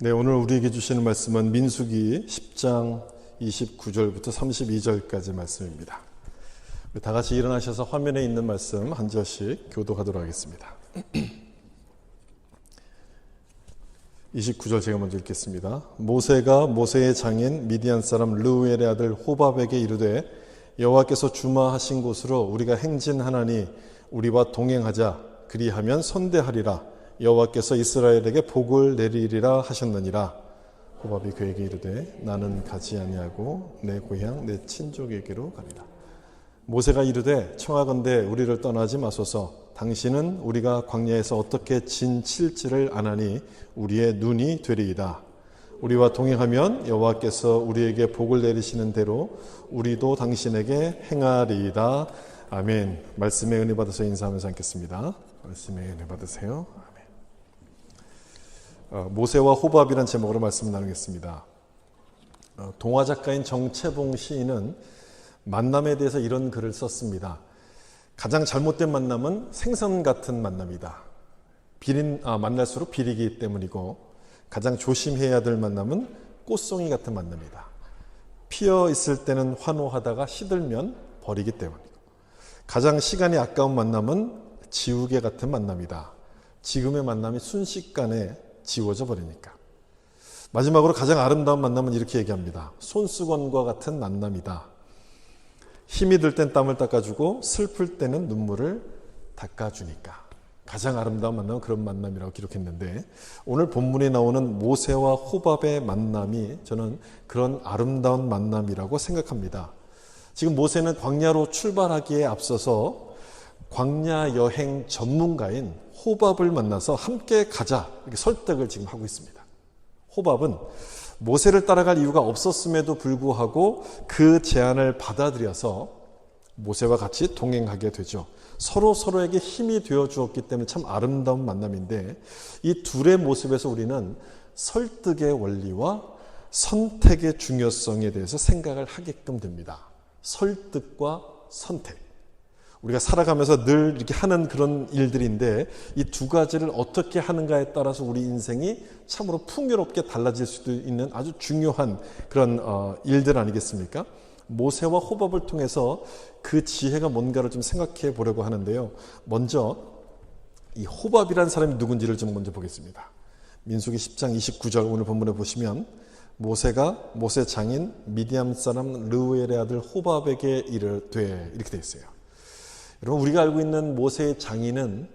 네, 오늘 우리에게 주시는 말씀은 민수기 10장 29절부터 32절까지 말씀입니다. 다 같이 일어나셔서 화면에 있는 말씀 한 절씩 교독하도록 하겠습니다. 29절 제가 먼저 읽겠습니다. 모세가 모세의 장인 미디안 사람 르우엘의 아들 호밥에게 이르되 여호와께서 주마하신 곳으로 우리가 행진하나니 우리와 동행하자. 그리하면 선대하리라. 여호와께서 이스라엘에게 복을 내리리라 하셨느니라. 호밥이 그에게 이르되 나는 가지 아니하고 내 고향 내 친족에게로 가리라. 모세가 이르되 청하건대 우리를 떠나지 마소서. 당신은 우리가 광야에서 어떻게 진칠지를 아나니 우리의 눈이 되리이다. 우리와 동행하면 여호와께서 우리에게 복을 내리시는 대로 우리도 당신에게 행하리이다. 아멘. 말씀에 은혜 받아서 인사하면서 앉겠습니다. 말씀에 은혜 받으세요. 모세와 호밥이라는 제목으로 말씀을 나누겠습니다. 동화 작가인 정채봉 시인은 만남에 대해서 이런 글을 썼습니다. 가장 잘못된 만남은 생선 같은 만남이다. 만날수록 비리기 때문이고 가장 조심해야 될 만남은 꽃송이 같은 만남이다. 피어 있을 때는 환호하다가 시들면 버리기 때문이고 가장 시간이 아까운 만남은 지우개 같은 만남이다. 지금의 만남이 순식간에 지워져 버리니까. 마지막으로 가장 아름다운 만남은 이렇게 얘기합니다. 손수건과 같은 만남이다. 힘이 들 땐 땀을 닦아주고 슬플 때는 눈물을 닦아주니까. 가장 아름다운 만남은 그런 만남이라고 기록했는데 오늘 본문에 나오는 모세와 호밥의 만남이 저는 그런 아름다운 만남이라고 생각합니다. 지금 모세는 광야로 출발하기에 앞서서 광야 여행 전문가인 호밥을 만나서 함께 가자 이렇게 설득을 지금 하고 있습니다. 호밥은 모세를 따라갈 이유가 없었음에도 불구하고 그 제안을 받아들여서 모세와 같이 동행하게 되죠. 서로에게 힘이 되어 주었기 때문에 참 아름다운 만남인데 이 둘의 모습에서 우리는 설득의 원리와 선택의 중요성에 대해서 생각을 하게끔 됩니다. 설득과 선택. 우리가 살아가면서 늘 이렇게 하는 그런 일들인데 이 두 가지를 어떻게 하는가에 따라서 우리 인생이 참으로 풍요롭게 달라질 수도 있는 아주 중요한 그런 일들 아니겠습니까? 모세와 호밥을 통해서 그 지혜가 뭔가를 좀 생각해 보려고 하는데요. 먼저 이 호밥이라는 사람이 누군지를 좀 먼저 보겠습니다. 민수기 10장 29절 오늘 본문에 보시면 모세가 모세 장인 미디안 사람 르우엘의 아들 호밥에게 이르되 이렇게 되어 있어요. 여러분 우리가 알고 있는 모세의 장인은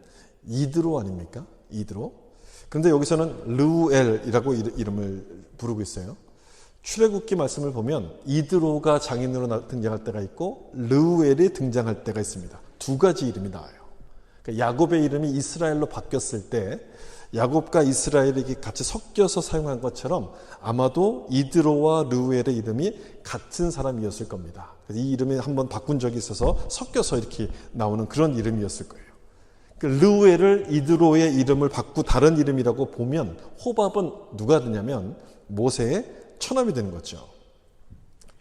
이드로 아닙니까? 이드로. 그런데 여기서는 르우엘이라고 이름을 부르고 있어요. 출애굽기 말씀을 보면 이드로가 장인으로 등장할 때가 있고 르우엘이 등장할 때가 있습니다. 두 가지 이름이 나와요. 그러니까 야곱의 이름이 이스라엘로 바뀌었을 때 야곱과 이스라엘이 같이 섞여서 사용한 것처럼 아마도 이드로와 르우엘의 이름이 같은 사람이었을 겁니다. 이 이름이 한번 바꾼 적이 있어서 섞여서 이렇게 나오는 그런 이름이었을 거예요. 르우엘을 이드로의 이름을 바꾸 다른 이름이라고 보면 호밥은 누가 되냐면 모세의 처남이 되는 거죠.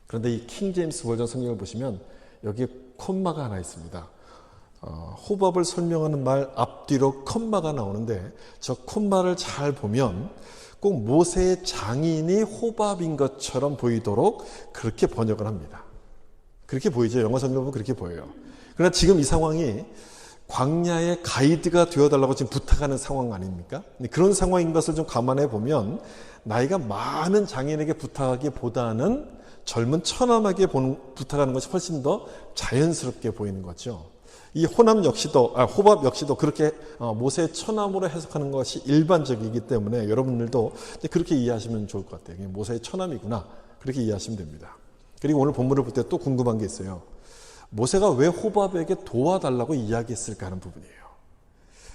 그런데 이 킹 제임스 버전 성경을 보시면 여기에 콤마가 하나 있습니다. 호밥을 설명하는 말 앞뒤로 콤마가 나오는데 저 콤마를 잘 보면 꼭 모세의 장인이 호밥인 것처럼 보이도록 그렇게 번역을 합니다. 그렇게 보이죠. 영어 성경을 보면 그렇게 보여요. 그러나 지금 이 상황이 광야의 가이드가 되어달라고 지금 부탁하는 상황 아닙니까? 그런 상황인 것을 좀 감안해 보면 나이가 많은 장인에게 부탁하기보다는 젊은 처남에게 부탁하는 것이 훨씬 더 자연스럽게 보이는 거죠. 이 호밥 역시도 그렇게 모세의 처남으로 해석하는 것이 일반적이기 때문에 여러분들도 그렇게 이해하시면 좋을 것 같아요. 모세의 처남이구나. 그렇게 이해하시면 됩니다. 그리고 오늘 본문을 볼 때 또 궁금한 게 있어요. 모세가 왜 호밥에게 도와달라고 이야기했을까 하는 부분이에요.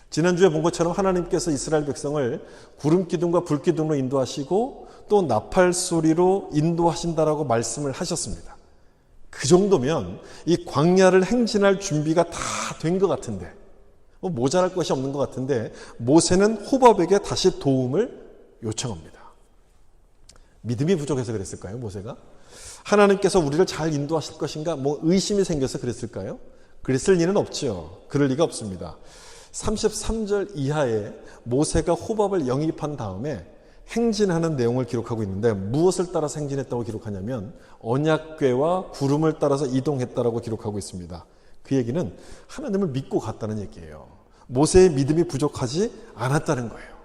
지난주에 본 것처럼 하나님께서 이스라엘 백성을 구름기둥과 불기둥으로 인도하시고 또 나팔소리로 인도하신다라고 말씀을 하셨습니다. 그 정도면 이 광야를 행진할 준비가 다 된 것 같은데 모자랄 것이 없는 것 같은데 모세는 호밥에게 다시 도움을 요청합니다. 믿음이 부족해서 그랬을까요? 모세가? 하나님께서 우리를 잘 인도하실 것인가 의심이 생겨서 그랬을까요? 그랬을 리는 없죠. 그럴 리가 없습니다. 33절 이하에 모세가 호밥을 영입한 다음에 행진하는 내용을 기록하고 있는데 무엇을 따라서 행진했다고 기록하냐면 언약궤와 구름을 따라서 이동했다라고 기록하고 있습니다. 그 얘기는 하나님을 믿고 갔다는 얘기예요. 모세의 믿음이 부족하지 않았다는 거예요.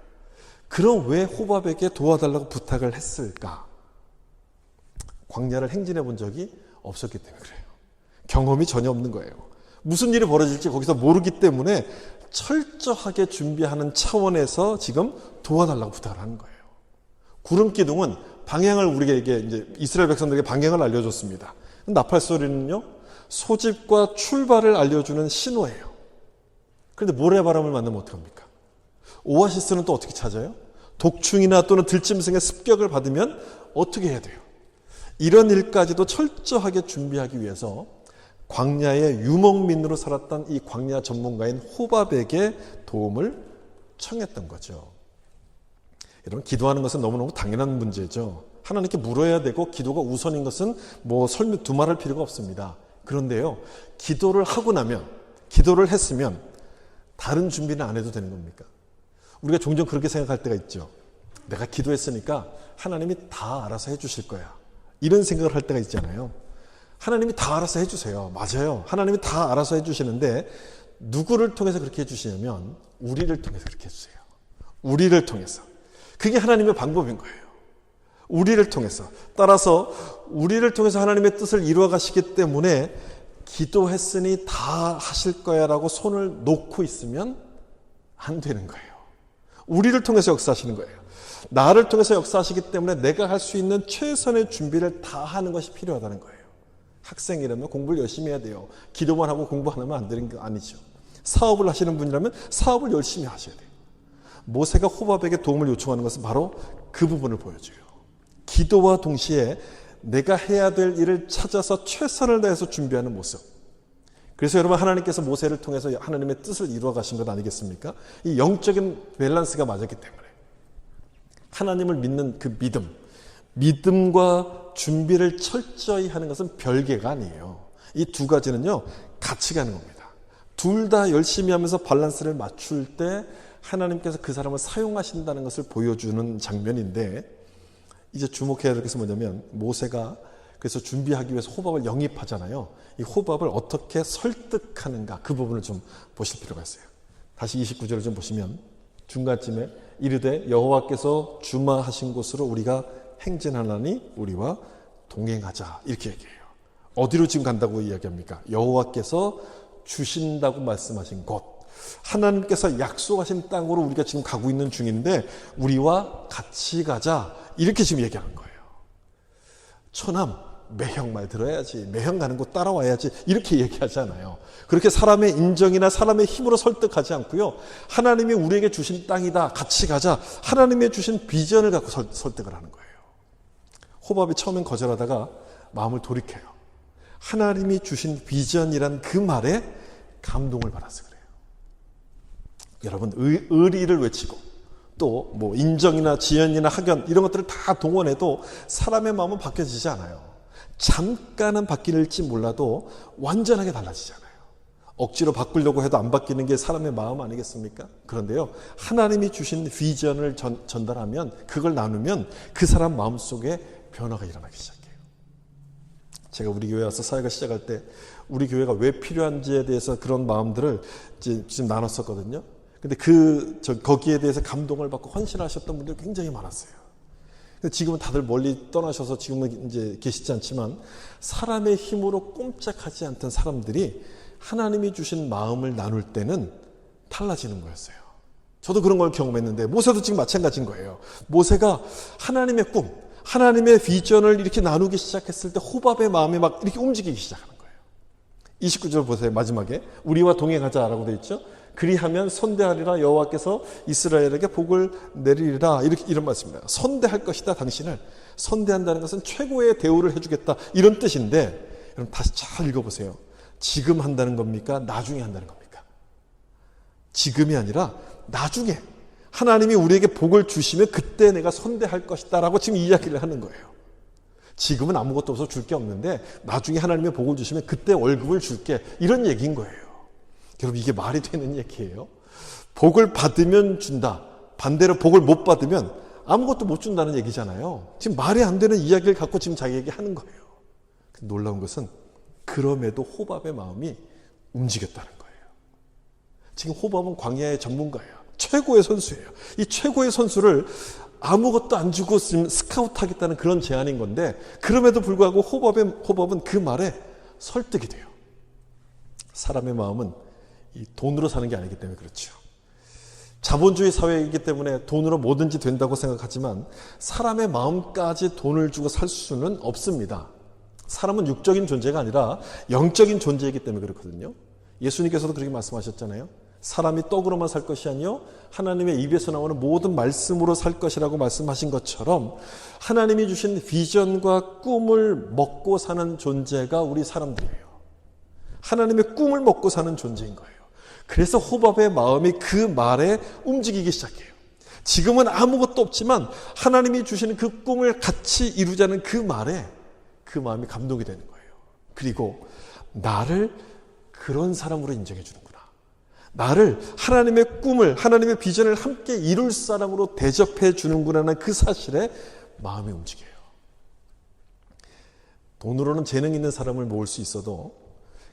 그럼 왜 호밥에게 도와달라고 부탁을 했을까? 광야를 행진해 본 적이 없었기 때문에 그래요. 경험이 전혀 없는 거예요. 무슨 일이 벌어질지 거기서 모르기 때문에 철저하게 준비하는 차원에서 지금 도와달라고 부탁을 하는 거예요. 구름 기둥은 방향을 우리에게 이제 이스라엘 백성들에게 방향을 알려줬습니다. 나팔 소리는요, 소집과 출발을 알려주는 신호예요. 그런데 모래바람을 만나면 어떡합니까? 오아시스는 또 어떻게 찾아요? 독충이나 또는 들짐승의 습격을 받으면 어떻게 해야 돼요? 이런 일까지도 철저하게 준비하기 위해서 광야의 유목민으로 살았던 이 광야 전문가인 호밥에게 도움을 청했던 거죠. 여러분, 기도하는 것은 너무너무 당연한 문제죠. 하나님께 물어야 되고 기도가 우선인 것은 뭐 설명 두말할 필요가 없습니다. 그런데요, 기도를 하고 나면, 기도를 했으면 다른 준비는 안 해도 되는 겁니까? 우리가 종종 그렇게 생각할 때가 있죠. 내가 기도했으니까 하나님이 다 알아서 해주실 거야. 이런 생각을 할 때가 있잖아요. 하나님이 다 알아서 해주세요. 맞아요. 하나님이 다 알아서 해주시는데 누구를 통해서 그렇게 해주시냐면 우리를 통해서 그렇게 해주세요. 우리를 통해서. 그게 하나님의 방법인 거예요. 우리를 통해서. 따라서 우리를 통해서 하나님의 뜻을 이루어 가시기 때문에 기도했으니 다 하실 거야 라고 손을 놓고 있으면 안 되는 거예요. 우리를 통해서 역사하시는 거예요. 나를 통해서 역사하시기 때문에 내가 할 수 있는 최선의 준비를 다 하는 것이 필요하다는 거예요. 학생이라면 공부를 열심히 해야 돼요. 기도만 하고 공부 안 하면 안 되는 게 아니죠. 사업을 하시는 분이라면 사업을 열심히 하셔야 돼요. 모세가 호밥에게 도움을 요청하는 것은 바로 그 부분을 보여줘요. 기도와 동시에 내가 해야 될 일을 찾아서 최선을 다해서 준비하는 모습. 그래서 여러분, 하나님께서 모세를 통해서 하나님의 뜻을 이루어 가신 것 아니겠습니까? 이 영적인 밸런스가 맞았기 때문에 하나님을 믿는 그 믿음과 준비를 철저히 하는 것은 별개가 아니에요. 이 두 가지는요, 같이 가는 겁니다. 둘 다 열심히 하면서 밸런스를 맞출 때 하나님께서 그 사람을 사용하신다는 것을 보여주는 장면인데, 이제 주목해야 될 것은 뭐냐면 모세가 그래서 준비하기 위해서 호밥을 영입하잖아요. 이 호밥을 어떻게 설득하는가, 그 부분을 좀 보실 필요가 있어요. 다시 29절을 좀 보시면 중간쯤에 이르되 여호와께서 주마하신 곳으로 우리가 행진하나니 우리와 동행하자, 이렇게 얘기해요. 어디로 지금 간다고 이야기합니까? 여호와께서 주신다고 말씀하신 곳, 하나님께서 약속하신 땅으로 우리가 지금 가고 있는 중인데 우리와 같이 가자, 이렇게 지금 얘기하는 거예요. 처남, 매형 말 들어야지, 매형 가는 곳 따라와야지, 이렇게 얘기하잖아요. 그렇게 사람의 인정이나 사람의 힘으로 설득하지 않고요, 하나님이 우리에게 주신 땅이다, 같이 가자, 하나님의 주신 비전을 갖고 설득을 하는 거예요. 호밥이 처음엔 거절하다가 마음을 돌이켜요. 하나님이 주신 비전이란 그 말에 감동을 받아서 그래요. 여러분, 의리를 외치고 또 뭐 인정이나 지연이나 학연 이런 것들을 다 동원해도 사람의 마음은 바뀌어지지 않아요. 잠깐은 바뀔지 몰라도 완전하게 달라지잖아요. 억지로 바꾸려고 해도 안 바뀌는 게 사람의 마음 아니겠습니까? 그런데요, 하나님이 주신 비전을 전달하면, 그걸 나누면 그 사람 마음속에 변화가 일어나기 시작해요. 제가 우리 교회 와서 사역을 시작할 때 우리 교회가 왜 필요한지에 대해서 그런 마음들을 지금 나눴었거든요. 근데 거기에 대해서 감동을 받고 헌신하셨던 분들이 굉장히 많았어요. 지금은 다들 멀리 떠나셔서 지금은 이제 계시지 않지만 사람의 힘으로 꼼짝하지 않던 사람들이 하나님이 주신 마음을 나눌 때는 달라지는 거였어요. 저도 그런 걸 경험했는데 모세도 지금 마찬가지인 거예요. 모세가 하나님의 꿈, 하나님의 비전을 이렇게 나누기 시작했을 때 호밥의 마음이 막 이렇게 움직이기 시작하는 거예요. 29절 보세요. 마지막에 우리와 동행하자라고 되어 있죠. 그리하면 선대하리라, 여호와께서 이스라엘에게 복을 내리리라, 이런 말씀입니다. 선대할 것이다. 당신을 선대한다는 것은 최고의 대우를 해주겠다, 이런 뜻인데, 여러분 다시 잘 읽어보세요. 지금 한다는 겁니까? 나중에 한다는 겁니까? 지금이 아니라 나중에 하나님이 우리에게 복을 주시면 그때 내가 선대할 것이다 라고 지금 이야기를 하는 거예요. 지금은 아무것도 없어 줄 게 없는데 나중에 하나님의 복을 주시면 그때 월급을 줄게, 이런 얘기인 거예요. 여러분, 이게 말이 되는 얘기예요? 복을 받으면 준다, 반대로 복을 못 받으면 아무것도 못 준다는 얘기잖아요. 지금 말이 안 되는 이야기를 갖고 지금 자기에게 하는 거예요. 놀라운 것은 그럼에도 호밥의 마음이 움직였다는 거예요. 지금 호밥은 광야의 전문가예요. 최고의 선수예요. 이 최고의 선수를 아무것도 안 주고 스카우트하겠다는 그런 제안인 건데, 그럼에도 불구하고 호밥은 그 말에 설득이 돼요. 사람의 마음은 이 돈으로 사는 게 아니기 때문에 그렇죠. 자본주의 사회이기 때문에 돈으로 뭐든지 된다고 생각하지만 사람의 마음까지 돈을 주고 살 수는 없습니다. 사람은 육적인 존재가 아니라 영적인 존재이기 때문에 그렇거든요. 예수님께서도 그렇게 말씀하셨잖아요. 사람이 떡으로만 살 것이 아니요 하나님의 입에서 나오는 모든 말씀으로 살 것이라고 말씀하신 것처럼 하나님이 주신 비전과 꿈을 먹고 사는 존재가 우리 사람들이에요. 하나님의 꿈을 먹고 사는 존재인 거예요. 그래서 호밥의 마음이 그 말에 움직이기 시작해요. 지금은 아무것도 없지만 하나님이 주시는 그 꿈을 같이 이루자는 그 말에 그 마음이 감동이 되는 거예요. 그리고 나를 그런 사람으로 인정해 주는구나. 나를 하나님의 꿈을, 하나님의 비전을 함께 이룰 사람으로 대접해 주는구나라는 그 사실에 마음이 움직여요. 돈으로는 재능 있는 사람을 모을 수 있어도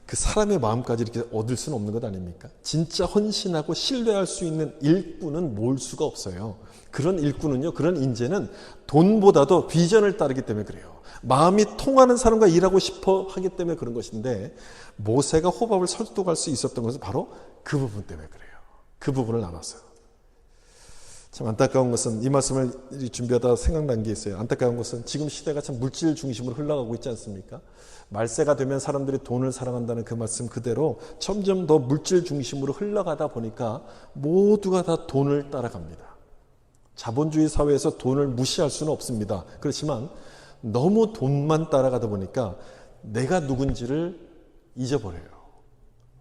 그 사람의 마음까지 이렇게 얻을 수는 없는 것 아닙니까? 진짜 헌신하고 신뢰할 수 있는 일꾼은 모을 수가 없어요. 그런 일꾼은요, 그런 인재는 돈보다도 비전을 따르기 때문에 그래요. 마음이 통하는 사람과 일하고 싶어 하기 때문에 그런 것인데, 모세가 호밥을 설득할 수 있었던 것은 바로 그 부분 때문에 그래요. 그 부분을 나눠서. 참 안타까운 것은, 이 말씀을 준비하다 생각난 게 있어요. 안타까운 것은 지금 시대가 참 물질 중심으로 흘러가고 있지 않습니까? 말세가 되면 사람들이 돈을 사랑한다는 그 말씀 그대로 점점 더 물질 중심으로 흘러가다 보니까 모두가 다 돈을 따라갑니다. 자본주의 사회에서 돈을 무시할 수는 없습니다. 그렇지만 너무 돈만 따라가다 보니까 내가 누군지를 잊어버려요.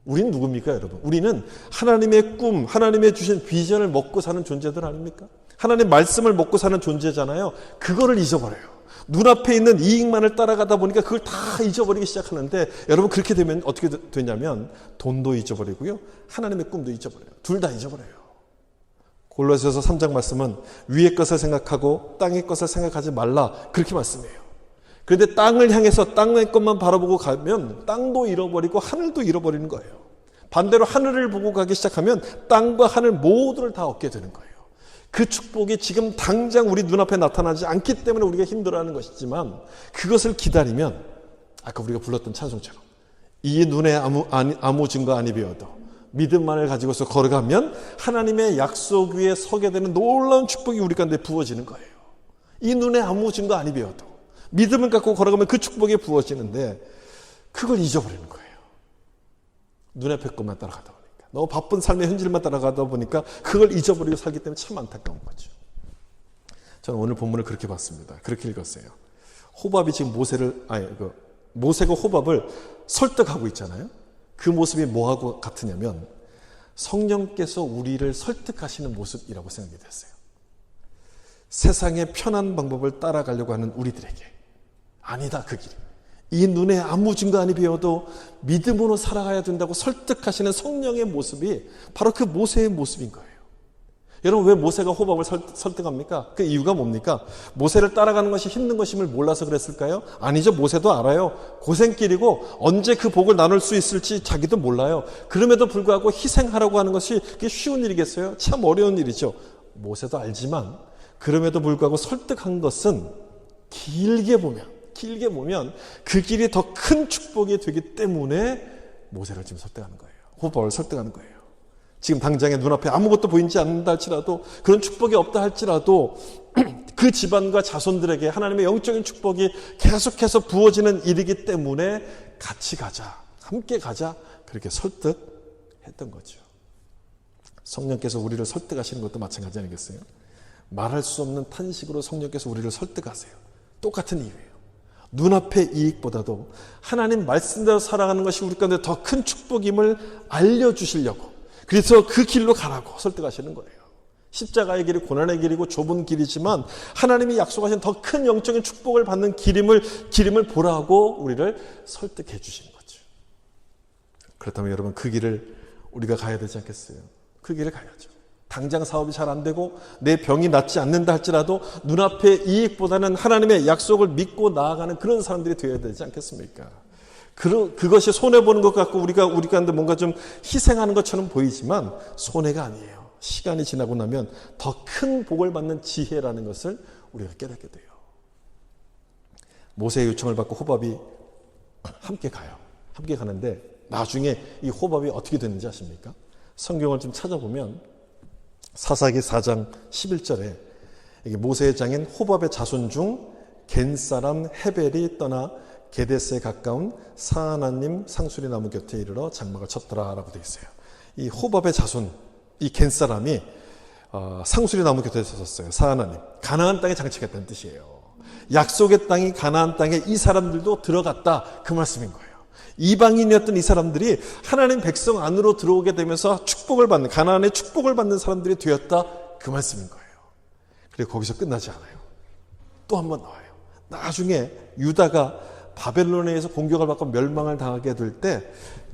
우린 누굽니까, 여러분? 우리는 하나님의 꿈, 하나님의 주신 비전을 먹고 사는 존재들 아닙니까? 하나님의 말씀을 먹고 사는 존재잖아요. 그거를 잊어버려요. 눈앞에 있는 이익만을 따라가다 보니까 그걸 다 잊어버리기 시작하는데, 여러분 그렇게 되면 어떻게 되냐면 돈도 잊어버리고요, 하나님의 꿈도 잊어버려요. 둘 다 잊어버려요. 골로새서 3장 말씀은 위의 것을 생각하고 땅의 것을 생각하지 말라, 그렇게 말씀해요. 그런데 땅을 향해서 땅의 것만 바라보고 가면 땅도 잃어버리고 하늘도 잃어버리는 거예요. 반대로 하늘을 보고 가기 시작하면 땅과 하늘 모두를 다 얻게 되는 거예요. 그 축복이 지금 당장 우리 눈앞에 나타나지 않기 때문에 우리가 힘들어하는 것이지만, 그것을 기다리면 아까 우리가 불렀던 찬송처럼 이 눈에 아무 증거 아니 배워도 믿음만을 가지고서 걸어가면 하나님의 약속 위에 서게 되는 놀라운 축복이 우리 가운데 부어지는 거예요. 이 눈에 아무 증거 아니 배워도 믿음을 갖고 걸어가면 그 축복이 부어지는데, 그걸 잊어버리는 거예요. 눈앞의 것만 따라가다 보니까, 너무 바쁜 삶의 현실만 따라가다 보니까 그걸 잊어버리고 살기 때문에 참 안타까운 거죠. 저는 오늘 본문을 그렇게 봤습니다. 그렇게 읽었어요. 호밥이 지금 모세가 호밥을 설득하고 있잖아요. 그 모습이 뭐하고 같으냐면 성령께서 우리를 설득하시는 모습이라고 생각이 됐어요. 세상의 편한 방법을 따라가려고 하는 우리들에게 아니다, 그 길. 이 눈에 아무 증거 아니 배워도 믿음으로 살아가야 된다고 설득하시는 성령의 모습이 바로 그 모세의 모습인 거예요. 여러분, 왜 모세가 호밥을 설득합니까? 그 이유가 뭡니까? 모세를 따라가는 것이 힘든 것임을 몰라서 그랬을까요? 아니죠. 모세도 알아요. 고생길이고 언제 그 복을 나눌 수 있을지 자기도 몰라요. 그럼에도 불구하고 희생하라고 하는 것이 그게 쉬운 일이겠어요? 참 어려운 일이죠. 모세도 알지만 그럼에도 불구하고 설득한 것은 길게 보면 그 길이 더 큰 축복이 되기 때문에 모세를 지금 설득하는 거예요. 호밥을 설득하는 거예요. 지금 당장에 눈앞에 아무것도 보이지 않는다 할지라도, 그런 축복이 없다 할지라도 그 집안과 자손들에게 하나님의 영적인 축복이 계속해서 부어지는 일이기 때문에 같이 가자, 함께 가자, 그렇게 설득했던 거죠. 성령께서 우리를 설득하시는 것도 마찬가지 아니겠어요? 말할 수 없는 탄식으로 성령께서 우리를 설득하세요. 똑같은 이유예요. 눈앞의 이익보다도 하나님 말씀대로 살아가는 것이 우리 가운데 더 큰 축복임을 알려주시려고, 그래서 그 길로 가라고 설득하시는 거예요. 십자가의 길이 고난의 길이고 좁은 길이지만 하나님이 약속하신 더 큰 영적인 축복을 받는 길임을 보라고 우리를 설득해 주시는 거죠. 그렇다면 여러분, 그 길을 우리가 가야 되지 않겠어요? 그 길을 가야죠. 당장 사업이 잘 안 되고 내 병이 낫지 않는다 할지라도 눈앞의 이익보다는 하나님의 약속을 믿고 나아가는 그런 사람들이 되어야 되지 않겠습니까? 그것이 손해보는 것 같고 우리가 뭔가 좀 희생하는 것처럼 보이지만 손해가 아니에요. 시간이 지나고 나면 더 큰 복을 받는 지혜라는 것을 우리가 깨닫게 돼요. 모세의 요청을 받고 호밥이 함께 가요. 함께 가는데 나중에 이 호밥이 어떻게 됐는지 아십니까? 성경을 좀 찾아보면 사사기 4장 11절에 모세의 장인 호밥의 자손 중 겐사람 헤벨이 떠나 게데스에 가까운 사하나님 상수리 나무 곁에 이르러 장막을 쳤더라 라고 되어 있어요. 이 호밥의 자손, 이 겐사람이 상수리 나무 곁에 섰어요. 사하나님, 가나안 땅에 장착했다는 뜻이에요. 약속의 땅이 가나안 땅에 이 사람들도 들어갔다, 그 말씀인 거예요. 이방인이었던 이 사람들이 하나님 백성 안으로 들어오게 되면서 축복을 받는, 가나안의 축복을 받는 사람들이 되었다, 그 말씀인 거예요. 그리고 거기서 끝나지 않아요. 또 한 번 나와요. 나중에 유다가 바벨론에 의해서 공격을 받고 멸망을 당하게 될 때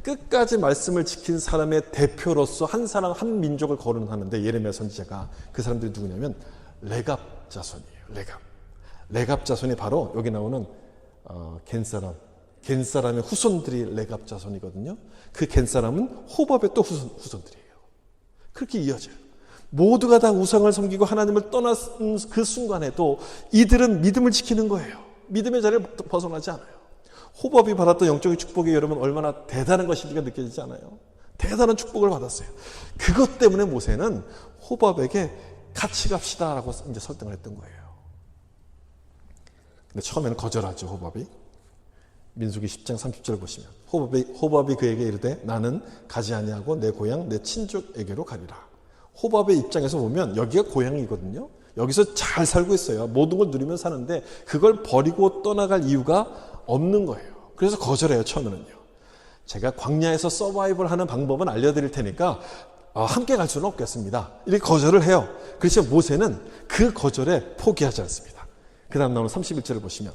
끝까지 말씀을 지킨 사람의 대표로서 한 사람, 한 민족을 거론하는데 예레미야 선지자가 그 사람들이 누구냐면 레갑 자손이에요. 레갑 자손이 바로 여기 나오는 겐사람의 후손들이 레갑 자손이거든요. 그 겐사람은 호밥의 또 후손들이에요. 그렇게 이어져요. 모두가 다 우상을 섬기고 하나님을 떠난 그 순간에도 이들은 믿음을 지키는 거예요. 믿음의 자리를 벗어나지 않아요. 호밥이 받았던 영적인 축복이 여러분 얼마나 대단한 것인지가 느껴지지 않아요? 대단한 축복을 받았어요. 그것 때문에 모세는 호밥에게 같이 갑시다라고 이제 설득을 했던 거예요. 근데 처음에는 거절하죠, 호밥이. 민수기 10장 30절 보시면 호밥이 그에게 이르되 나는 가지 아니하고 내 고향 내 친족에게로 가리라. 호밥의 입장에서 보면 여기가 고향이거든요. 여기서 잘 살고 있어요. 모든 걸 누리며 사는데 그걸 버리고 떠나갈 이유가 없는 거예요. 그래서 거절해요. 처음에는요. 제가 광야에서 서바이벌 하는 방법은 알려드릴 테니까 함께 갈 수는 없겠습니다. 이렇게 거절을 해요. 그렇지만 모세는 그 거절에 포기하지 않습니다. 그 다음 나오는 31절을 보시면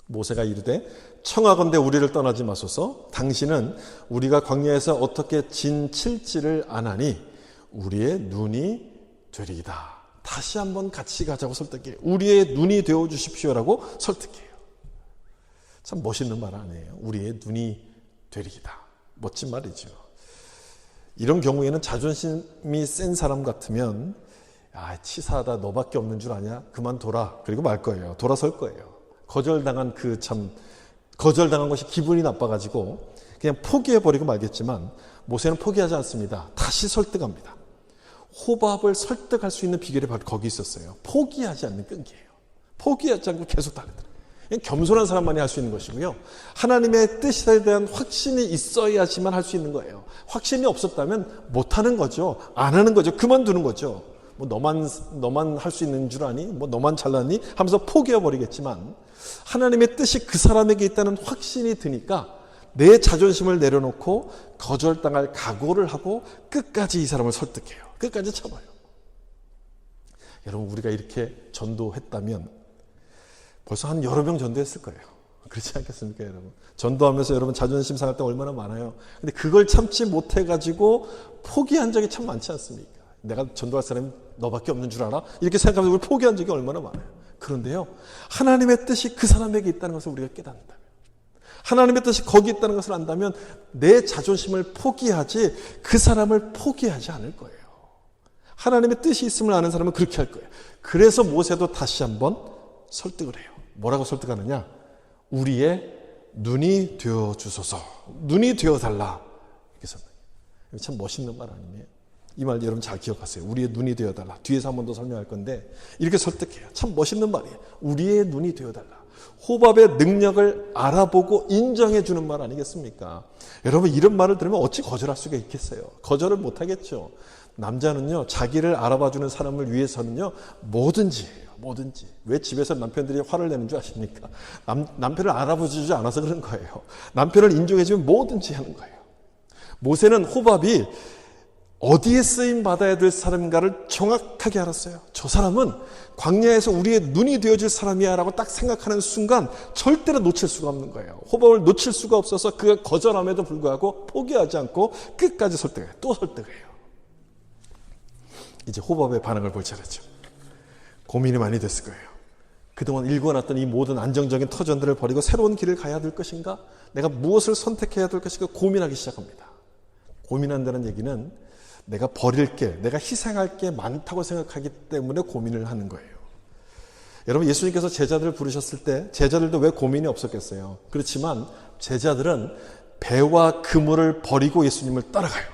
모세가 이르되 청하건대 우리를 떠나지 마소서. 당신은 우리가 광야에서 어떻게 진칠지를 아나니 우리의 눈이 되리이다. 다시 한번 같이 가자고 설득해요. 우리의 눈이 되어 주십시오라고 설득해요. 참 멋있는 말 아니에요. 우리의 눈이 되리이다. 멋진 말이죠. 이런 경우에는 자존심이 센 사람 같으면 치사하다, 너밖에 없는 줄 아냐, 그만둬라, 그리고 말 거예요. 돌아설 거예요. 거절당한 거절당한 것이 기분이 나빠가지고 그냥 포기해버리고 말겠지만 모세는 포기하지 않습니다. 다시 설득합니다. 호밥을 설득할 수 있는 비결이 바로 거기 있었어요. 포기하지 않는 끈기예요. 포기하지 않고 계속 달리더라고요. 겸손한 사람만이 할 수 있는 것이고요. 하나님의 뜻에 대한 확신이 있어야지만 할 수 있는 거예요. 확신이 없었다면 못하는 거죠. 안 하는 거죠. 그만두는 거죠. 너만 할 수 있는 줄 아니? 너만 잘나니? 하면서 포기해버리겠지만 하나님의 뜻이 그 사람에게 있다는 확신이 드니까 내 자존심을 내려놓고 거절당할 각오를 하고 끝까지 이 사람을 설득해요. 끝까지 참아요. 여러분, 우리가 이렇게 전도했다면 벌써 한 여러 명 전도했을 거예요. 그렇지 않겠습니까, 여러분? 전도하면서 여러분 자존심 상할 때 얼마나 많아요. 근데 그걸 참지 못해가지고 포기한 적이 참 많지 않습니까? 내가 전도할 사람이 너밖에 없는 줄 알아? 이렇게 생각하면서 우리 포기한 적이 얼마나 많아요. 그런데요, 하나님의 뜻이 그 사람에게 있다는 것을 우리가 깨닫는다면, 하나님의 뜻이 거기 있다는 것을 안다면 내 자존심을 포기하지 그 사람을 포기하지 않을 거예요. 하나님의 뜻이 있음을 아는 사람은 그렇게 할 거예요. 그래서 모세도 다시 한번 설득을 해요. 뭐라고 설득하느냐? 우리의 눈이 되어 주소서. 눈이 되어 달라. 이렇게 설득해요. 참 멋있는 말 아니에요? 이 말 여러분 잘 기억하세요. 우리의 눈이 되어 달라. 뒤에서 한 번 더 설명할 건데 이렇게 설득해요. 참 멋있는 말이에요. 우리의 눈이 되어 달라. 호밥의 능력을 알아보고 인정해 주는 말 아니겠습니까? 여러분, 이런 말을 들으면 어찌 거절할 수가 있겠어요? 거절을 못 하겠죠. 남자는요, 자기를 알아봐 주는 사람을 위해서는요, 뭐든지 해요. 뭐든지. 왜 집에서 남편들이 화를 내는 줄 아십니까? 남편을 알아봐 주지 않아서 그런 거예요. 남편을 인정해 주면 뭐든지 하는 거예요. 모세는 호밥이 어디에 쓰임 받아야 될 사람인가를 정확하게 알았어요. 저 사람은 광야에서 우리의 눈이 되어줄 사람이야 라고 딱 생각하는 순간 절대로 놓칠 수가 없는 거예요. 호밥을 놓칠 수가 없어서 그가 거절함에도 불구하고 포기하지 않고 끝까지 설득해요. 또 설득해요. 이제 호밥의 반응을 볼 차례죠. 고민이 많이 됐을 거예요. 그동안 일궈놨던 이 모든 안정적인 터전들을 버리고 새로운 길을 가야 될 것인가? 내가 무엇을 선택해야 될 것인가? 고민하기 시작합니다. 고민한다는 얘기는 내가 버릴 게, 내가 희생할 게 많다고 생각하기 때문에 고민을 하는 거예요. 여러분, 예수님께서 제자들을 부르셨을 때 제자들도 왜 고민이 없었겠어요? 그렇지만 제자들은 배와 그물을 버리고 예수님을 따라가요.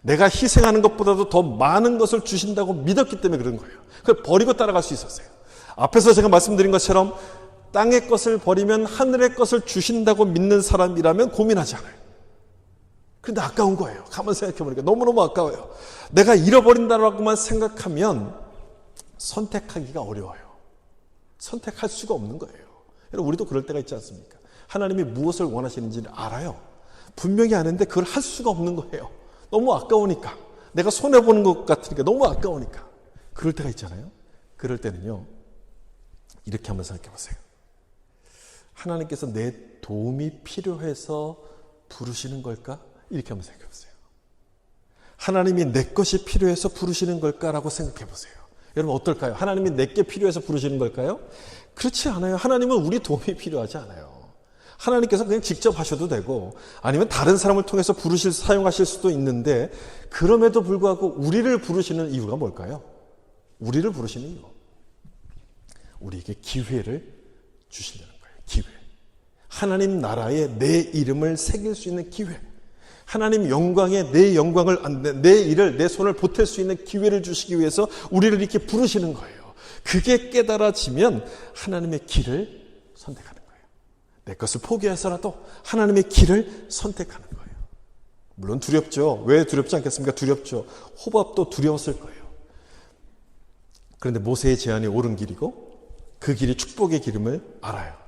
내가 희생하는 것보다도 더 많은 것을 주신다고 믿었기 때문에 그런 거예요. 그걸 버리고 따라갈 수 있었어요. 앞에서 제가 말씀드린 것처럼 땅의 것을 버리면 하늘의 것을 주신다고 믿는 사람이라면 고민하지 않아요. 그런데 아까운 거예요. 가만 생각해보니까 너무너무 아까워요. 내가 잃어버린다라고만 생각하면 선택하기가 어려워요. 선택할 수가 없는 거예요. 여러분, 우리도 그럴 때가 있지 않습니까? 하나님이 무엇을 원하시는지를 알아요. 분명히 아는데 그걸 할 수가 없는 거예요. 너무 아까우니까. 내가 손해보는 것 같으니까 너무 아까우니까. 그럴 때가 있잖아요. 그럴 때는요, 이렇게 한번 생각해 보세요. 하나님께서 내 도움이 필요해서 부르시는 걸까? 이렇게 한번 생각해 보세요. 하나님이 내 것이 필요해서 부르시는 걸까라고 생각해 보세요. 여러분, 어떨까요? 하나님이 내게 필요해서 부르시는 걸까요? 그렇지 않아요. 하나님은 우리 도움이 필요하지 않아요. 하나님께서 그냥 직접 하셔도 되고 아니면 다른 사람을 통해서 사용하실 수도 있는데, 그럼에도 불구하고 우리를 부르시는 이유가 뭘까요? 우리를 부르시는 이유, 우리에게 기회를 주시려는 거예요. 기회. 하나님 나라에 내 이름을 새길 수 있는 기회. 하나님 영광에 내 영광을, 내 일을, 내 손을 보탤 수 있는 기회를 주시기 위해서 우리를 이렇게 부르시는 거예요. 그게 깨달아지면 하나님의 길을 선택하는 거예요. 내 것을 포기해서라도 하나님의 길을 선택하는 거예요. 물론 두렵죠. 왜 두렵지 않겠습니까? 두렵죠. 호밥도 두려웠을 거예요. 그런데 모세의 제안이 옳은 길이고 그 길이 축복의 길임을 알아요.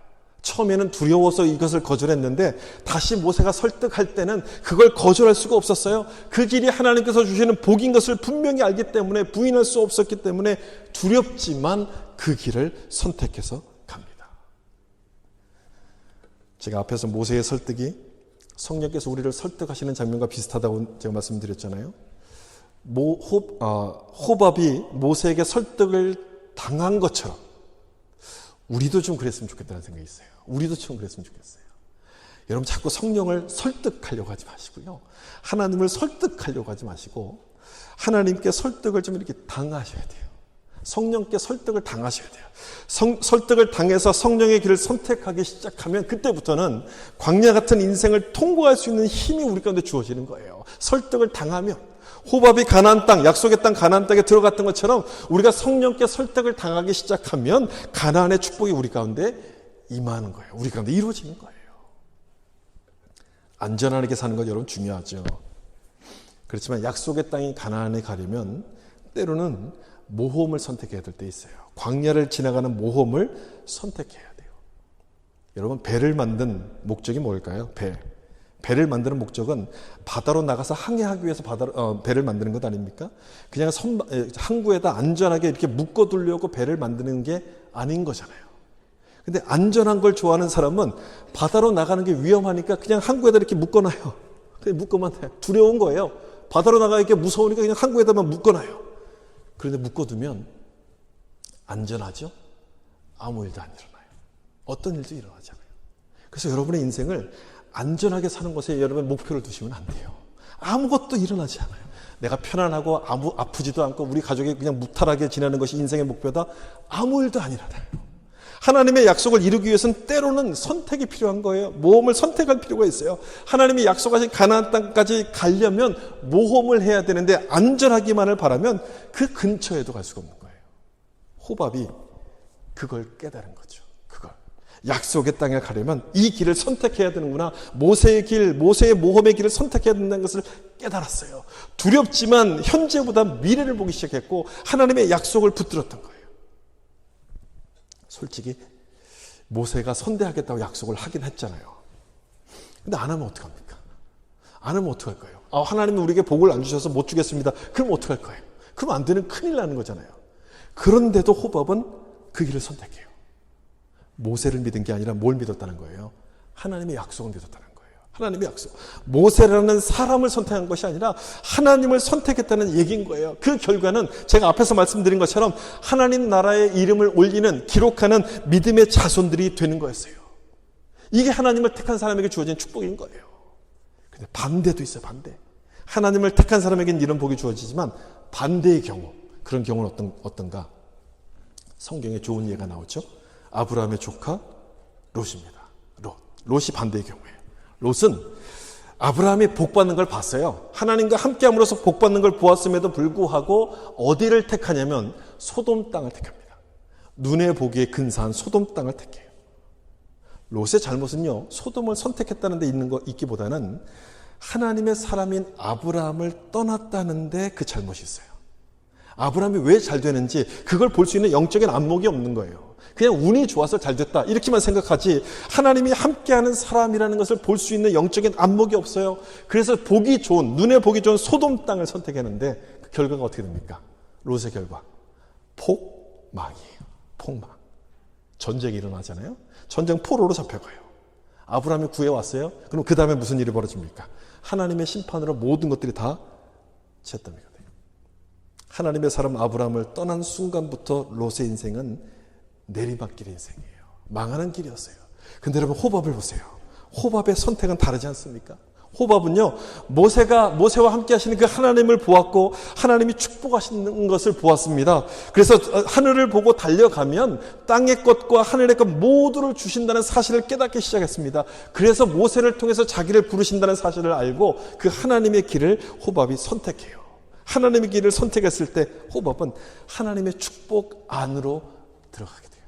처음에는 두려워서 이것을 거절했는데 다시 모세가 설득할 때는 그걸 거절할 수가 없었어요. 그 길이 하나님께서 주시는 복인 것을 분명히 알기 때문에, 부인할 수 없었기 때문에 두렵지만 그 길을 선택해서 갑니다. 제가 앞에서 모세의 설득이 성령께서 우리를 설득하시는 장면과 비슷하다고 제가 말씀드렸잖아요. 호밥이 모세에게 설득을 당한 것처럼 우리도 좀 그랬으면 좋겠다는 생각이 있어요. 우리도 좀 그랬으면 좋겠어요. 여러분, 자꾸 성령을 설득하려고 하지 마시고요. 하나님을 설득하려고 하지 마시고 하나님께 설득을 좀 이렇게 당하셔야 돼요. 성령께 설득을 당하셔야 돼요. 설득을 당해서 성령의 길을 선택하기 시작하면 그때부터는 광야 같은 인생을 통과할 수 있는 힘이 우리 가운데 주어지는 거예요. 설득을 당하면. 호밥이 가나안 땅, 약속의 땅 가나안 땅에 들어갔던 것처럼 우리가 성령께 설득을 당하기 시작하면 가나안의 축복이 우리 가운데 임하는 거예요. 우리 가운데 이루어지는 거예요. 안전하게 사는 것 여러분 중요하죠. 그렇지만 약속의 땅이 가나안에 가려면 때로는 모험을 선택해야 될 때 있어요. 광야를 지나가는 모험을 선택해야 돼요. 여러분, 배를 만든 목적이 뭘까요? 배를 만드는 목적은 바다로 나가서 항해하기 위해서 배를 만드는 것 아닙니까? 그냥 항구에다 안전하게 이렇게 묶어두려고 배를 만드는 게 아닌 거잖아요. 근데 안전한 걸 좋아하는 사람은 바다로 나가는 게 위험하니까 그냥 항구에다 이렇게 묶어놔요. 그냥 묶으면 돼. 두려운 거예요. 바다로 나가기가 무서우니까 그냥 항구에다만 묶어놔요. 그런데 묶어두면 안전하죠? 아무 일도 안 일어나요. 어떤 일도 일어나지 않아요. 그래서 여러분의 인생을 안전하게 사는 것에 여러분 목표를 두시면 안 돼요. 아무것도 일어나지 않아요. 내가 편안하고 아프지도 않고 우리 가족이 그냥 무탈하게 지내는 것이 인생의 목표다. 아무 일도 안 일어나요. 하나님의 약속을 이루기 위해서는 때로는 선택이 필요한 거예요. 모험을 선택할 필요가 있어요. 하나님이 약속하신 가나안 땅까지 가려면 모험을 해야 되는데 안전하기만을 바라면 그 근처에도 갈 수가 없는 거예요. 호밥이 그걸 깨달은 거죠. 약속의 땅에 가려면 이 길을 선택해야 되는구나. 모세의 모험의 길을 선택해야 된다는 것을 깨달았어요. 두렵지만 현재보다 미래를 보기 시작했고 하나님의 약속을 붙들었던 거예요. 솔직히 모세가 선대하겠다고 약속을 하긴 했잖아요. 근데 안 하면 어떡합니까? 안 하면 어떡할 거예요? 하나님은 우리에게 복을 안 주셔서 못 주겠습니다. 그럼 어떡할 거예요? 그럼 안 되는 큰일 나는 거잖아요. 그런데도 호밥은 그 길을 선택해요. 모세를 믿은 게 아니라 뭘 믿었다는 거예요? 하나님의 약속을 믿었다는 거예요. 하나님의 약속. 모세라는 사람을 선택한 것이 아니라 하나님을 선택했다는 얘기인 거예요. 그 결과는 제가 앞에서 말씀드린 것처럼 하나님 나라의 이름을 올리는, 기록하는 믿음의 자손들이 되는 거였어요. 이게 하나님을 택한 사람에게 주어진 축복인 거예요. 근데 반대도 있어요. 반대. 하나님을 택한 사람에게는 이런 복이 주어지지만 반대의 경우, 그런 경우는 어떤가? 성경에 좋은 예가 나오죠. 아브라함의 조카 롯입니다. 롯이 반대의 경우예요. 롯은 아브라함이 복받는 걸 봤어요. 하나님과 함께함으로써 복받는 걸 보았음에도 불구하고 어디를 택하냐면 소돔 땅을 택합니다. 눈에 보기에 근사한 소돔 땅을 택해요. 롯의 잘못은요, 소돔을 선택했다는 데 있기보다는 하나님의 사람인 아브라함을 떠났다는 데 그 잘못이 있어요. 아브라함이 왜 잘 되는지 그걸 볼 수 있는 영적인 안목이 없는 거예요. 그냥 운이 좋아서 잘 됐다 이렇게만 생각하지 하나님이 함께하는 사람이라는 것을 볼 수 있는 영적인 안목이 없어요. 그래서 보기 좋은, 눈에 보기 좋은 소돔 땅을 선택했는데 그 결과가 어떻게 됩니까? 롯의 결과 폭망이에요. 폭망. 전쟁이 일어나잖아요. 전쟁 포로로 잡혀가요. 아브라함이 구해왔어요. 그럼 그 다음에 무슨 일이 벌어집니까? 하나님의 심판으로 모든 것들이 다 잿더미가 돼요. 하나님의 사람 아브라함을 떠난 순간부터 롯의 인생은 내리막길 인생이에요. 망하는 길이었어요. 근데 여러분 호밥을 보세요. 호밥의 선택은 다르지 않습니까? 호밥은요, 모세와 함께 하시는 그 하나님을 보았고 하나님이 축복하시는 것을 보았습니다. 그래서 하늘을 보고 달려가면 땅의 것과 하늘의 것 모두를 주신다는 사실을 깨닫기 시작했습니다. 그래서 모세를 통해서 자기를 부르신다는 사실을 알고 그 하나님의 길을 호밥이 선택해요. 하나님의 길을 선택했을 때 호밥은 하나님의 축복 안으로 들어가게 돼요.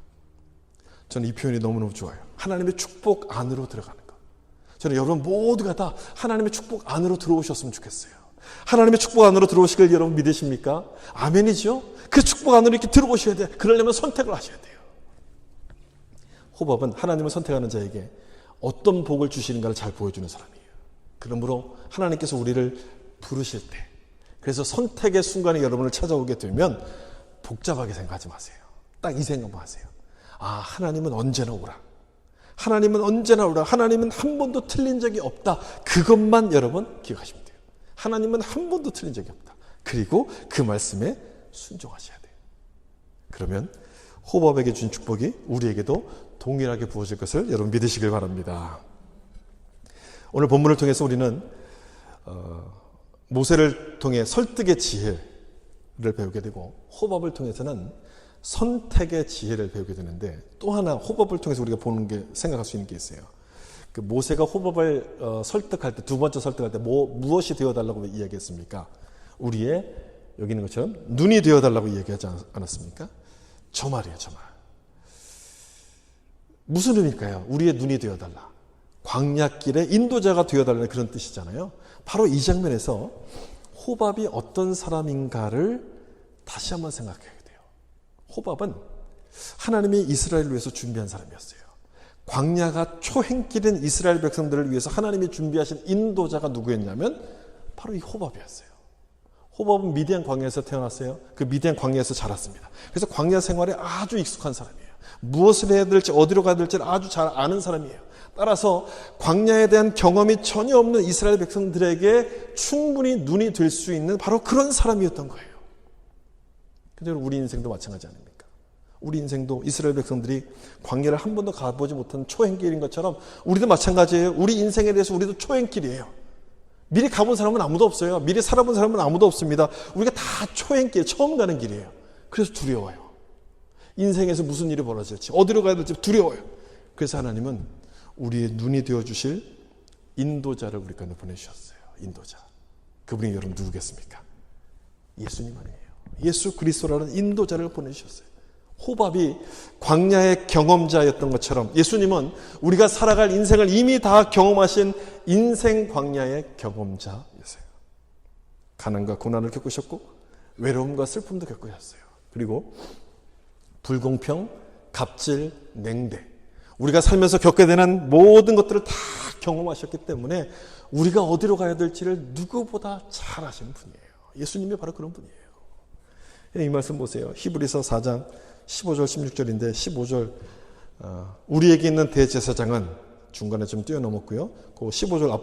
저는 이 표현이 너무너무 좋아요. 하나님의 축복 안으로 들어가는 것. 저는 여러분 모두가 다 하나님의 축복 안으로 들어오셨으면 좋겠어요. 하나님의 축복 안으로 들어오시길 여러분 믿으십니까? 아멘이죠? 그 축복 안으로 이렇게 들어오셔야 돼요. 그러려면 선택을 하셔야 돼요. 호밥은 하나님을 선택하는 자에게 어떤 복을 주시는가를 잘 보여주는 사람이에요. 그러므로 하나님께서 우리를 부르실 때, 그래서 선택의 순간이 여러분을 찾아오게 되면 복잡하게 생각하지 마세요. 딱 이 생각만 하세요. 아, 하나님은 언제나 오라. 하나님은 언제나 오라. 하나님은 한 번도 틀린 적이 없다. 그것만 여러분 기억하시면 돼요. 하나님은 한 번도 틀린 적이 없다. 그리고 그 말씀에 순종하셔야 돼요. 그러면 호밥에게 준 축복이 우리에게도 동일하게 부어질 것을 여러분 믿으시길 바랍니다. 오늘 본문을 통해서 우리는 모세를 통해 설득의 지혜를 배우게 되고 호밥을 통해서는 선택의 지혜를 배우게 되는데, 또 하나 호밥을 통해서 우리가 보는 게, 생각할 수 있는 게 있어요. 그 모세가 호밥을 설득할 때, 두 번째 설득할 때 무엇이 되어달라고 이야기했습니까? 우리의, 여기 있는 것처럼 눈이 되어달라고 이야기하지 않았습니까? 저 말이에요, 저 말. 무슨 의미일까요? 우리의 눈이 되어달라. 광야길의 인도자가 되어달라는 그런 뜻이잖아요. 바로 이 장면에서 호밥이 어떤 사람인가를 다시 한번 생각해야 돼요. 호밥은 하나님이 이스라엘을 위해서 준비한 사람이었어요. 광야가 초행길인 이스라엘 백성들을 위해서 하나님이 준비하신 인도자가 누구였냐면 바로 이 호밥이었어요. 호밥은 미디안 광야에서 태어났어요. 그 미디안 광야에서 자랐습니다. 그래서 광야 생활에 아주 익숙한 사람이에요. 무엇을 해야 될지, 어디로 가야 될지 아주 잘 아는 사람이에요. 따라서 광야에 대한 경험이 전혀 없는 이스라엘 백성들에게 충분히 눈이 될 수 있는 바로 그런 사람이었던 거예요. 근데 우리 인생도 마찬가지 아닙니까? 우리 인생도 이스라엘 백성들이 광야를 한 번도 가보지 못한 초행길인 것처럼 우리도 마찬가지예요. 우리 인생에 대해서 우리도 초행길이에요. 미리 가본 사람은 아무도 없어요. 미리 살아본 사람은 아무도 없습니다. 우리가 다 초행길, 처음 가는 길이에요. 그래서 두려워요. 인생에서 무슨 일이 벌어질지, 어디로 가야 될지 두려워요. 그래서 하나님은 우리의 눈이 되어주실 인도자를 우리 가운데 보내주셨어요. 인도자. 그분이 여러분 누구겠습니까? 예수님 아니에요. 예수 그리스도라는 인도자를 보내주셨어요. 호밥이 광야의 경험자였던 것처럼 예수님은 우리가 살아갈 인생을 이미 다 경험하신 인생 광야의 경험자였어요. 가난과 고난을 겪으셨고 외로움과 슬픔도 겪으셨어요. 그리고 불공평, 갑질, 냉대, 우리가 살면서 겪게 되는 모든 것들을 다 경험하셨기 때문에 우리가 어디로 가야 될지를 누구보다 잘 아시는 분이에요. 예수님이 바로 그런 분이에요. 이 말씀 보세요. 히브리서 4장 15절 16절인데 15절 우리에게 있는 대제사장은 중간에 좀 뛰어넘었고요. 그 15절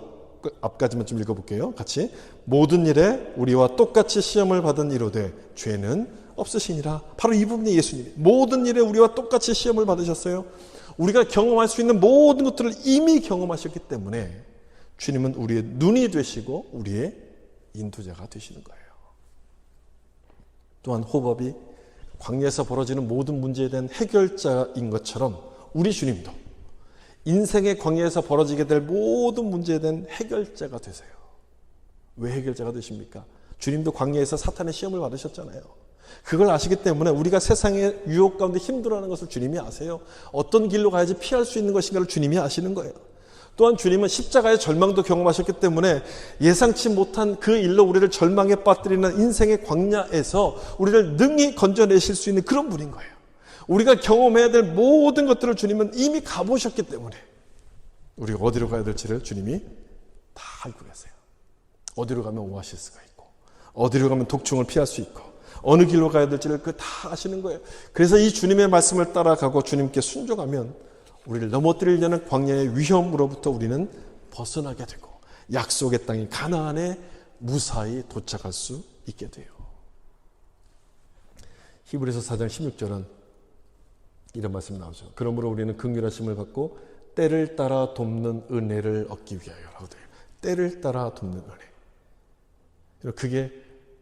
앞까지만 좀 읽어볼게요. 같이. 모든 일에 우리와 똑같이 시험을 받은 이로되 죄는 없으시니라. 바로 이 부분이 예수님이 모든 일에 우리와 똑같이 시험을 받으셨어요. 우리가 경험할 수 있는 모든 것들을 이미 경험하셨기 때문에 주님은 우리의 눈이 되시고 우리의 인도자가 되시는 거예요. 또한 호밥이 광야에서 벌어지는 모든 문제에 대한 해결자인 것처럼 우리 주님도 인생의 광야에서 벌어지게 될 모든 문제에 대한 해결자가 되세요. 왜 해결자가 되십니까? 주님도 광야에서 사탄의 시험을 받으셨잖아요. 그걸 아시기 때문에 우리가 세상의 유혹 가운데 힘들어하는 것을 주님이 아세요. 어떤 길로 가야지 피할 수 있는 것인가를 주님이 아시는 거예요. 또한 주님은 십자가의 절망도 경험하셨기 때문에 예상치 못한 그 일로 우리를 절망에 빠뜨리는 인생의 광야에서 우리를 능히 건져내실 수 있는 그런 분인 거예요. 우리가 경험해야 될 모든 것들을 주님은 이미 가보셨기 때문에 우리가 어디로 가야 될지를 주님이 다 알고 계세요. 어디로 가면 오아시스가 있고 어디로 가면 독충을 피할 수 있고 어느 길로 가야 될지를 그 다 아시는 거예요. 그래서 이 주님의 말씀을 따라가고 주님께 순종하면 우리를 넘어뜨리려는 광야의 위험으로부터 우리는 벗어나게 되고 약속의 땅인 가나안에 무사히 도착할 수 있게 돼요. 히브리서 4장 16절은 이런 말씀 나오죠. 그러므로 우리는 긍휼하심을 받고 때를 따라 돕는 은혜를 얻기 위하여라고 돼요. 때를 따라 돕는 은혜. 그게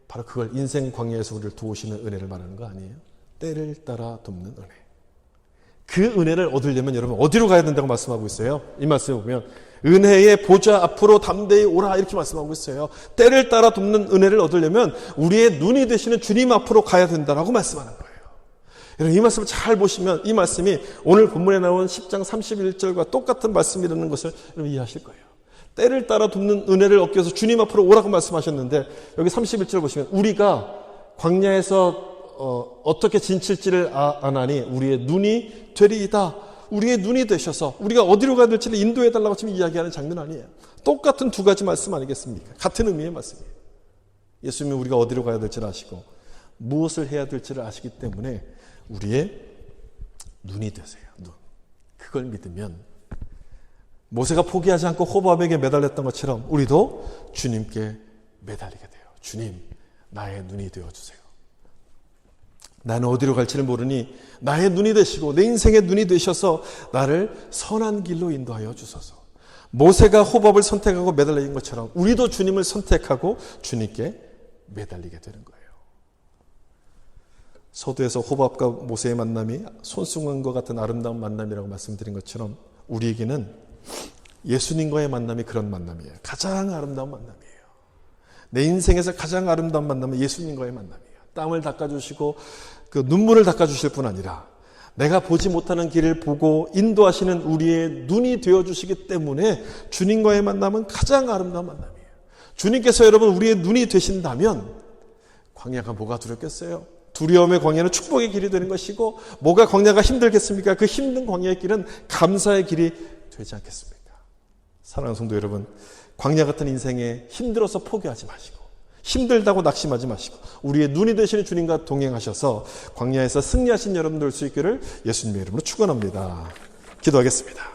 바로 그걸 인생 광야에서 우리를 도우시는 은혜를 말하는 거 아니에요? 때를 따라 돕는 은혜. 그 은혜를 얻으려면 여러분 어디로 가야 된다고 말씀하고 있어요? 이 말씀을 보면 은혜의 보좌 앞으로 담대히 오라 이렇게 말씀하고 있어요. 때를 따라 돕는 은혜를 얻으려면 우리의 눈이 되시는 주님 앞으로 가야 된다고 말씀하는 거예요. 여러분 이 말씀을 잘 보시면 이 말씀이 오늘 본문에 나온 10장 31절과 똑같은 말씀이라는 것을 여러분 이해하실 거예요. 때를 따라 돕는 은혜를 얻기 위해서 주님 앞으로 오라고 말씀하셨는데 여기 31절 보시면 우리가 광야에서 어떻게 진칠지를 아나니 우리의 눈이 되리이다. 우리의 눈이 되셔서 우리가 어디로 가야 될지를 인도해달라고 지금 이야기하는 장면 아니에요. 똑같은 두 가지 말씀 아니겠습니까? 같은 의미의 말씀이에요. 예수님은 우리가 어디로 가야 될지를 아시고 무엇을 해야 될지를 아시기 때문에 우리의 눈이 되세요. 눈. 그걸 믿으면 모세가 포기하지 않고 호밥에게 매달렸던 것처럼 우리도 주님께 매달리게 돼요. 주님, 나의 눈이 되어주세요. 나는 어디로 갈지를 모르니 나의 눈이 되시고 내 인생의 눈이 되셔서 나를 선한 길로 인도하여 주소서. 모세가 호밥을 선택하고 매달린 것처럼 우리도 주님을 선택하고 주님께 매달리게 되는 거예요. 서두에서 호밥과 모세의 만남이 손수건과 같은 아름다운 만남이라고 말씀드린 것처럼 우리에게는 예수님과의 만남이 그런 만남이에요. 가장 아름다운 만남이에요. 내 인생에서 가장 아름다운 만남은 예수님과의 만남이에요. 땀을 닦아주시고 그 눈물을 닦아주실 뿐 아니라 내가 보지 못하는 길을 보고 인도하시는 우리의 눈이 되어주시기 때문에 주님과의 만남은 가장 아름다운 만남이에요. 주님께서 여러분 우리의 눈이 되신다면 광야가 뭐가 두렵겠어요? 두려움의 광야는 축복의 길이 되는 것이고 뭐가 광야가 힘들겠습니까? 그 힘든 광야의 길은 감사의 길이 되지 않겠습니까? 사랑하는 성도 여러분, 광야 같은 인생에 힘들어서 포기하지 마시고 힘들다고 낙심하지 마시고 우리의 눈이 되시는 주님과 동행하셔서 광야에서 승리하신 여러분 될 수 있기를 예수님의 이름으로 축원합니다. 기도하겠습니다.